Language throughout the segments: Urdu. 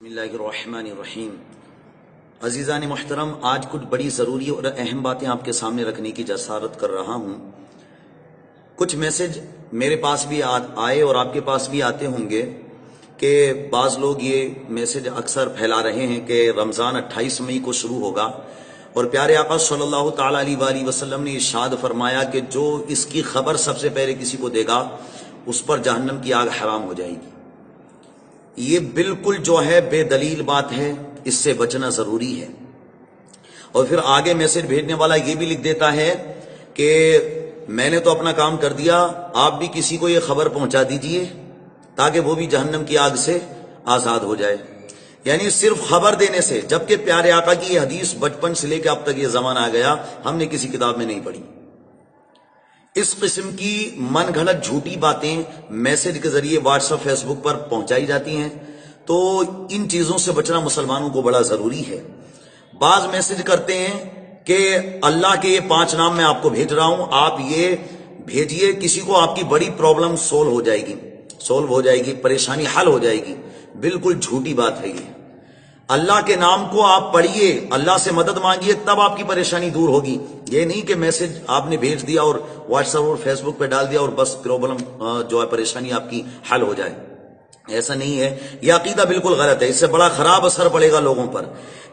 بسم اللہ الرحمن الرحیم۔ عزیزان محترم، آج کچھ بڑی ضروری اور اہم باتیں آپ کے سامنے رکھنے کی جسارت کر رہا ہوں۔ کچھ میسج میرے پاس بھی آئے اور آپ کے پاس بھی آتے ہوں گے کہ بعض لوگ یہ میسج اکثر پھیلا رہے ہیں کہ رمضان 28 مئی کو شروع ہوگا اور پیارے آقا صلی اللہ تعالی علیہ وآلہ وسلم نے ارشاد فرمایا کہ جو اس کی خبر سب سے پہلے کسی کو دے گا اس پر جہنم کی آگ حرام ہو جائے گی۔ یہ بالکل جو ہے بے دلیل بات ہے، اس سے بچنا ضروری ہے۔ اور پھر آگے میسج بھیجنے والا یہ بھی لکھ دیتا ہے کہ میں نے تو اپنا کام کر دیا، آپ بھی کسی کو یہ خبر پہنچا دیجئے تاکہ وہ بھی جہنم کی آگ سے آزاد ہو جائے۔ یعنی صرف خبر دینے سے، جبکہ پیارے آقا کی یہ حدیث بچپن سے لے کے اب تک یہ زمانہ آ گیا ہم نے کسی کتاب میں نہیں پڑھی۔ اس قسم کی من گھڑت جھوٹی باتیں میسج کے ذریعے واٹس ایپ فیس بک پر پہنچائی جاتی ہیں، تو ان چیزوں سے بچنا مسلمانوں کو بڑا ضروری ہے۔ بعض میسج کرتے ہیں کہ اللہ کے یہ 5 نام میں آپ کو بھیج رہا ہوں، آپ یہ بھیجئے، کسی کو آپ کی بڑی پرابلم سولو ہو جائے گی، پریشانی حل ہو جائے گی۔ بالکل جھوٹی بات ہے یہ۔ اللہ کے نام کو آپ پڑھیے، اللہ سے مدد مانگیے، تب آپ کی پریشانی دور ہوگی۔ یہ نہیں کہ میسج آپ نے بھیج دیا اور واٹس ایپ اور فیس بک پہ ڈال دیا اور بس پرابلم جو ہے پریشانی آپ کی حل ہو جائے، ایسا نہیں ہے۔ یہ عقیدہ بالکل غلط ہے۔ اس سے بڑا خراب اثر پڑے گا لوگوں پر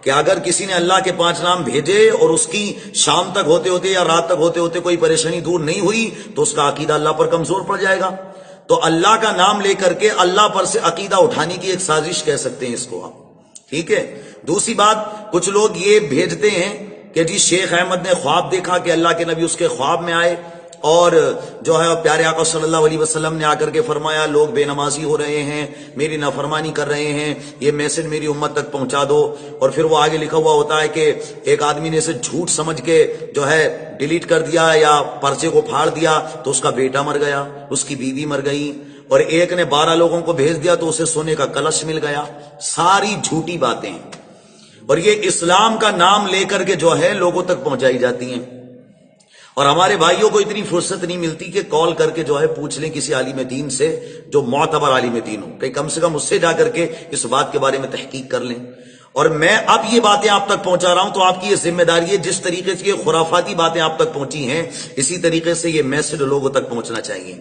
کہ اگر کسی نے اللہ کے 5 نام بھیجے اور اس کی شام تک ہوتے ہوتے یا رات تک ہوتے ہوتے کوئی پریشانی دور نہیں ہوئی تو اس کا عقیدہ اللہ پر کمزور پڑ جائے گا۔ تو اللہ کا نام لے کر کے اللہ پر سے عقیدہ اٹھانے کی ایک سازش کہہ سکتے ہیں اس کو آپ، ٹھیک ہے۔ دوسری بات، کچھ لوگ یہ بھیجتے ہیں کہ جی شیخ احمد نے خواب دیکھا کہ اللہ کے نبی اس کے خواب میں آئے اور جو ہے پیارے آقا صلی اللہ علیہ وسلم نے آ کر کے فرمایا لوگ بے نمازی ہو رہے ہیں، میری نافرمانی کر رہے ہیں، یہ میسج میری امت تک پہنچا دو۔ اور پھر وہ آگے لکھا ہوا ہوتا ہے کہ ایک آدمی نے اسے جھوٹ سمجھ کے جو ہے ڈیلیٹ کر دیا یا پرچے کو پھاڑ دیا تو اس کا بیٹا مر گیا، اس کی بیوی مر گئی، اور ایک نے 12 لوگوں کو بھیج دیا تو اسے سونے کا کلش مل گیا۔ ساری جھوٹی باتیں ہیں اور یہ اسلام کا نام لے کر کے جو ہے لوگوں تک پہنچائی جاتی ہیں۔ اور ہمارے بھائیوں کو اتنی فرصت نہیں ملتی کہ کال کر کے جو ہے پوچھ لیں کسی عالم دین سے جو معتبر عالم دین ہو، کہ کم سے کم اس سے جا کر کے اس بات کے بارے میں تحقیق کر لیں۔ اور میں اب یہ باتیں آپ تک پہنچا رہا ہوں تو آپ کی یہ ذمہ داری ہے، جس طریقے سے یہ خرافاتی باتیں آپ تک پہنچی ہیں اسی طریقے سے یہ میسج لوگوں تک پہنچنا چاہیے۔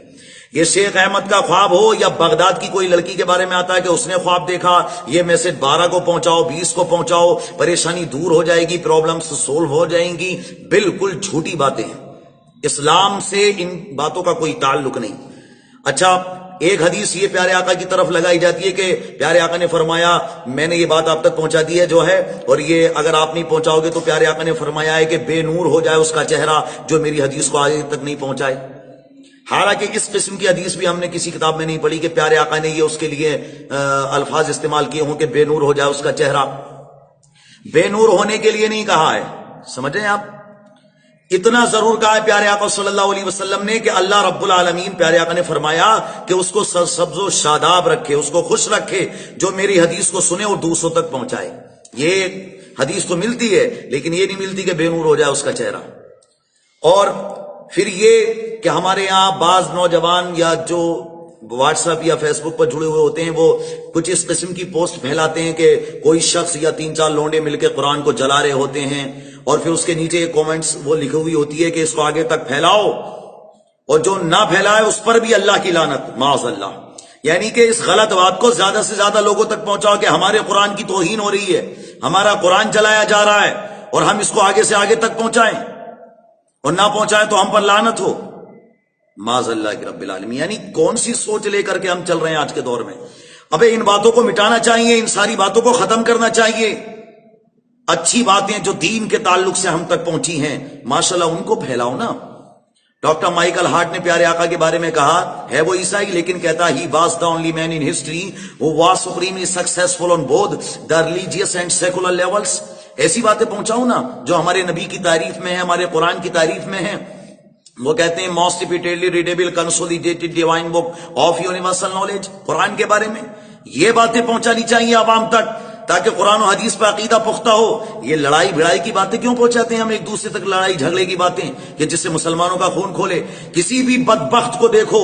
یہ شیخ احمد کا خواب ہو یا بغداد کی کوئی لڑکی کے بارے میں آتا ہے کہ اس نے خواب دیکھا، یہ میسج 12 کو پہنچاؤ، 20 کو پہنچاؤ، پریشانی دور ہو جائے گی، پرابلمز سولو ہو جائیں گی، بالکل جھوٹی باتیں ہیں۔ اسلام سے ان باتوں کا کوئی تعلق نہیں۔ اچھا، ایک حدیث یہ پیارے آقا کی طرف لگائی جاتی ہے کہ پیارے آقا نے فرمایا میں نے یہ بات آپ تک پہنچا دی ہے جو ہے، اور یہ اگر آپ نہیں پہنچاؤ گے تو پیارے آقا نے فرمایا ہے کہ بے نور ہو جائے اس کا چہرہ جو میری حدیث کو آگے تک نہیں پہنچائے۔ حالانکہ اس قسم کی حدیث بھی ہم نے کسی کتاب میں نہیں پڑھی کہ پیارے آقا نے یہ اس کے لیے الفاظ استعمال کیے ہوں کہ بے نور ہو جائے اس کا چہرہ۔ بے نور ہونے کے لیے نہیں کہا ہے، سمجھیں آپ، اتنا ضرور کہا ہے پیارے آقا صلی اللہ علیہ وسلم نے کہ اللہ رب العالمین پیارے آقا نے فرمایا کہ اس کو سبز و شاداب رکھے، اس کو خوش رکھے جو میری حدیث کو سنے اور دوسروں تک پہنچائے۔ یہ حدیث تو ملتی ہے لیکن یہ نہیں ملتی کہ بے نور ہو جائے اس کا چہرہ۔ اور پھر یہ کہ ہمارے یہاں بعض نوجوان یا جو واٹس ایپ یا فیس بک پر جڑے ہوئے ہوتے ہیں وہ کچھ اس قسم کی پوسٹ پھیلاتے ہیں کہ کوئی شخص یا 3-4 لونڈے مل کے قرآن کو جلا رہے ہوتے ہیں اور پھر اس کے نیچے کومنٹس وہ لکھی ہوئی ہوتی ہے کہ اس کو آگے تک پھیلاؤ، اور جو نہ پھیلائے اس پر بھی اللہ کی لعنت، معاذ اللہ۔ یعنی کہ اس غلط بات کو زیادہ سے زیادہ لوگوں تک پہنچاؤ کہ ہمارے قرآن کی توہین ہو رہی ہے، ہمارا قرآن جلایا جا رہا ہے، اور ہم اس کو آگے سے آگے تک پہنچائیں، اور نہ پہنچائیں تو ہم پر لعنت ہو، معاذ اللہ کی رب العالمین۔ یعنی کون سی سوچ لے کر کے ہم چل رہے ہیں آج کے دور میں؟ ابے ان باتوں کو مٹانا چاہیے، ان ساری باتوں کو ختم کرنا چاہیے۔ اچھی باتیں جو دین کے تعلق سے ہم تک پہنچی ہیں ماشاءاللہ ان کو پھیلاؤ نا۔ ڈاکٹر مائیکل ہارٹ نے پیارے آقا کے بارے میں کہا ہے وہ عیسائی لیکن کہتا he was the only man in history who was supremely successful on both the religious and secular levels۔ ایسی باتیں پہنچاؤ نا جو ہمارے نبی کی تعریف میں ہیں، ہمارے قرآن کی تعریف میں ہیں۔ وہ کہتے ہیں most repeatedly readable consolidated divine book of universal knowledge, Quran کے بارے میں یہ باتیں پہنچانی چاہیے عوام تک تاکہ قرآن و حدیث پہ عقیدہ پختہ ہو۔ یہ لڑائی بھڑائی کی باتیں کیوں پہنچاتے ہیں ہم ایک دوسرے تک، لڑائی جھگڑے کی باتیں کہ جس سے مسلمانوں کا خون کھولے؟ کسی بھی بدبخت کو دیکھو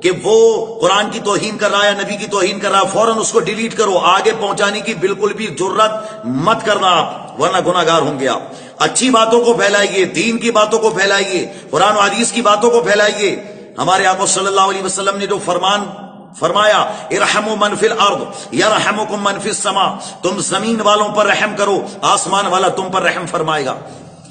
کہ وہ قرآن کی توہین کر رہا ہے، نبی کی توہین کر رہا ہے، فوراً اس کو ڈیلیٹ کرو. آگے پہنچانے کی بالکل بھی جرت مت کرنا آپ، ورنہ گناہ گار ہوں گے آپ. اچھی باتوں کو پھیلائیے، دین کی باتوں کو پھیلائیے، قرآن و حدیث کی باتوں کو پھیلائیے. ہمارے آقا صلی اللہ علیہ وسلم نے جو فرمایا ارحموا من فی الارض یرحمکم من فی السماء، تم زمین والوں پر رحم کرو، آسمان والا تم پر رحم فرمائے گا.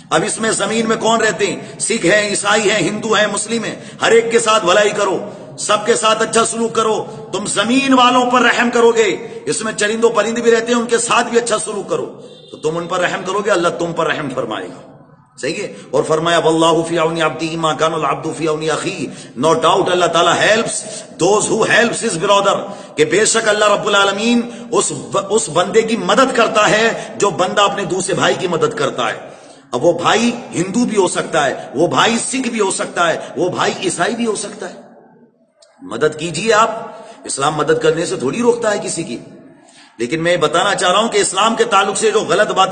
اب اس میں زمین میں کون رہتے ہیں؟ سکھ ہیں، عیسائی ہیں، ہندو ہیں، مسلم ہیں. ہر ایک کے ساتھ بھلائی کرو، سب کے ساتھ اچھا سلوک کرو. تم زمین والوں پر رحم کرو گے، اس میں چرند و پرند بھی رہتے ہیں، ان کے ساتھ بھی اچھا سلوک کرو، تو تم ان پر رحم کرو گے، اللہ تم پر رحم فرمائے گا. صحیح ہے. اور فرمایا واللہ فی عون عبدہ ما کان العبد فی عون اخیہ. نو ڈاؤٹ اللہ تعالیٰ helps those who helps his brother, کہ بے شک اللہ رب العالمین اس بندے کی مدد کرتا ہے جو بندہ اپنے دوسرے بھائی کی مدد کرتا ہے. اب وہ بھائی ہندو بھی ہو سکتا ہے، وہ بھائی سکھ بھی ہو سکتا ہے، وہ بھائی عیسائی بھی ہو سکتا ہے. مدد کیجئے آپ، اسلام مدد کرنے سے تھوڑی روکتا ہے کسی کی. لیکن میں بتانا چاہ رہا ہوں کہ اسلام کے تعلق سے جو غلط باتیں